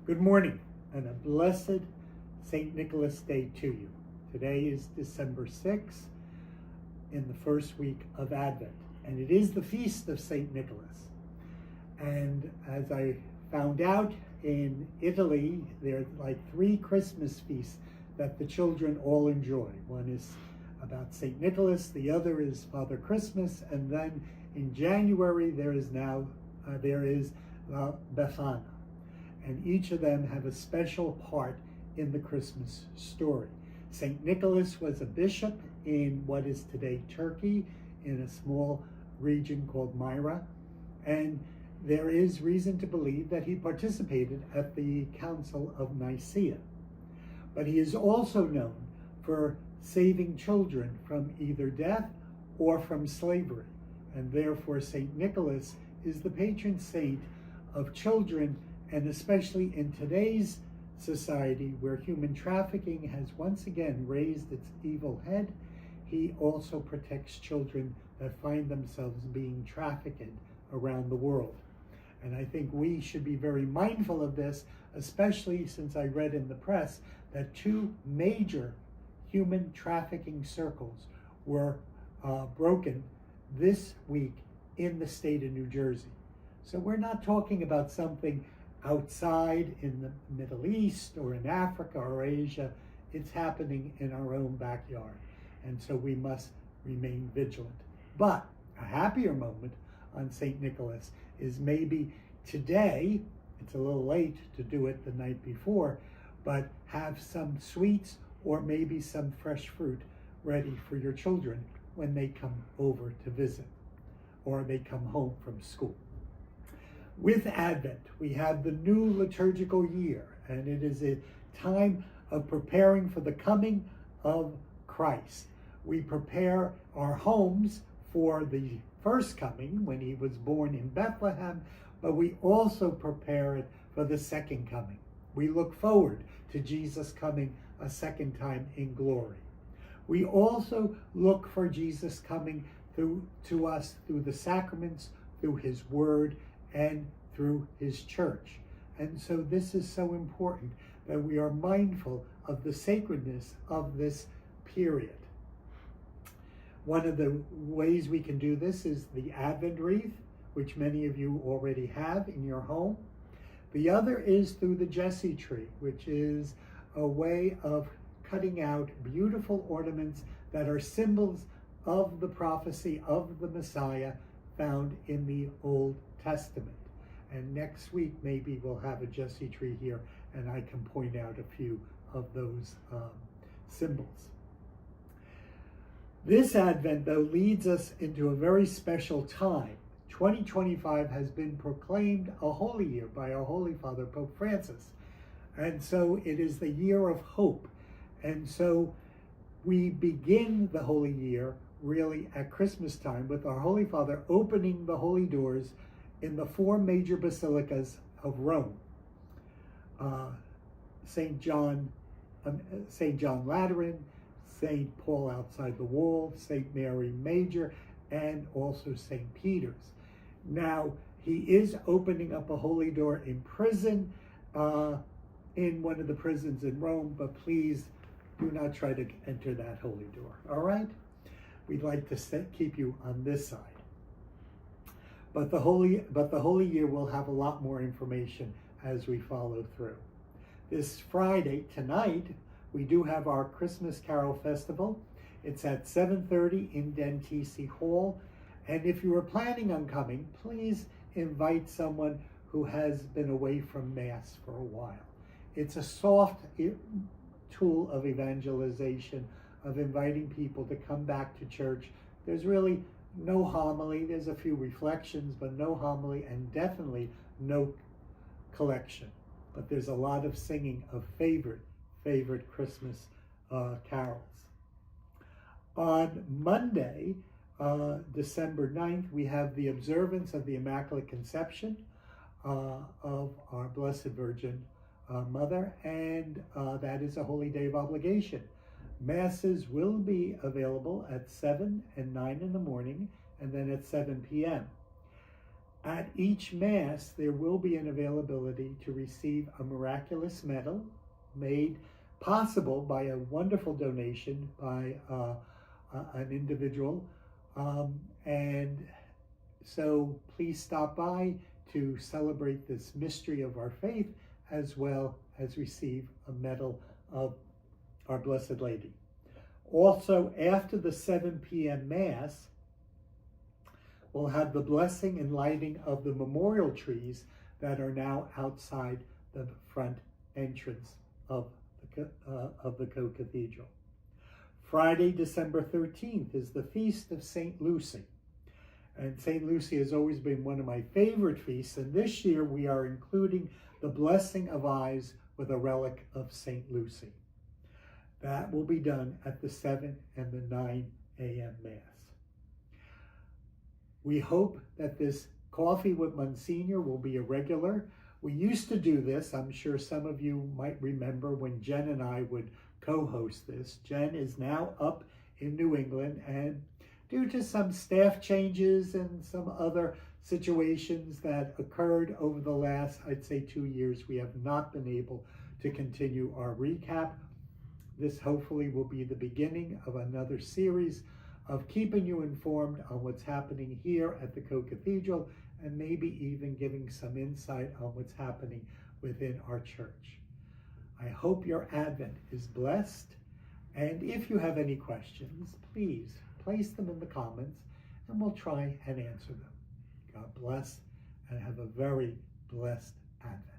Good morning and a blessed St. Nicholas Day to you. Today is December 6th in the first week of Advent, and it is the feast of St. Nicholas. And as I found out in Italy, there are like 3 Christmas feasts that the children all enjoy. One is about St. Nicholas, the other is Father Christmas, and then in January there is La Befana. And each of them have a special part in the Christmas story. St. Nicholas was a bishop in what is today Turkey, in a small region called Myra, and there is reason to believe that he participated at the Council of Nicaea. But he is also known for saving children from either death or from slavery, and therefore St. Nicholas is the patron saint of children, and especially in today's society where human trafficking has once again raised its evil head, he also protects children that find themselves being trafficked around the world. And I think we should be very mindful of this, especially since I read in the press that 2 major human trafficking circles were broken this week in the state of New Jersey. So we're not talking about something outside in the Middle East or in Africa or Asia. It's happening in our own backyard. And so we must remain vigilant. But a happier moment on St. Nicholas is maybe today, it's a little late to do it the night before, but have some sweets or maybe some fresh fruit ready for your children when they come over to visit or they come home from school. With Advent, we have the new liturgical year, and it is a time of preparing for the coming of Christ. We prepare our homes for the first coming when he was born in Bethlehem, but we also prepare it for the second coming. We look forward to Jesus coming a second time in glory. We also look for Jesus coming to us through the sacraments, through his word, and through his church. And so this is so important that we are mindful of the sacredness of this period. One of the ways we can do this is the Advent wreath, which many of you already have in your home. The other is through the Jesse tree, which is a way of cutting out beautiful ornaments that are symbols of the prophecy of the Messiah found in the Old Testament. And next week, maybe we'll have a Jesse tree here and I can point out a few of those symbols. This Advent, though, leads us into a very special time. 2025 has been proclaimed a holy year by our Holy Father, Pope Francis. And so it is the year of hope. And so we begin the holy year really at Christmas time with our Holy Father opening the holy doors in the 4 major basilicas of Rome. St. John Lateran, St. Paul outside the wall, St. Mary Major, and also St. Peter's. Now, he is opening up a holy door in prison, in one of the prisons in Rome, but please do not try to enter that holy door, all right? We'd like to keep you on this side. But the holy year will have a lot more information as we follow through. This Friday, tonight, we do have our Christmas Carol Festival. It's at 7:30 in Dentisi Hall. And if you are planning on coming, please invite someone who has been away from Mass for a while. It's a soft tool of evangelization, of inviting people to come back to church. There's really no homily. There's a few reflections, but no homily, and definitely no collection. But there's a lot of singing of favorite Christmas carols. On Monday, December 9th, we have the observance of the Immaculate Conception of our Blessed Virgin Mother, and that is a holy day of obligation. Masses will be available at 7 and 9 in the morning, and then at 7 p.m. At each Mass, there will be an availability to receive a miraculous medal made possible by a wonderful donation by an individual. And so please stop by to celebrate this mystery of our faith, as well as receive a medal of our Blessed Lady. Also, after the 7 p.m. Mass, we'll have the blessing and lighting of the memorial trees that are now outside the front entrance of the Co-Cathedral. Friday, December 13th is the feast of St. Lucy. And St. Lucy has always been one of my favorite feasts, and this year we are including the blessing of eyes with a relic of St. Lucy. That will be done at the 7 and the 9 a.m. Mass. We hope that this Coffee with Monsignor will be a regular. We used to do this. I'm sure some of you might remember when Jen and I would co-host this. Jen is now up in New England, and due to some staff changes and some other situations that occurred over the last, I'd say, 2 years, we have not been able to continue our recap. This hopefully will be the beginning of another series of keeping you informed on what's happening here at the Co-Cathedral, and maybe even giving some insight on what's happening within our church. I hope your Advent is blessed, and if you have any questions, please place them in the comments and we'll try and answer them. God bless and have a very blessed Advent.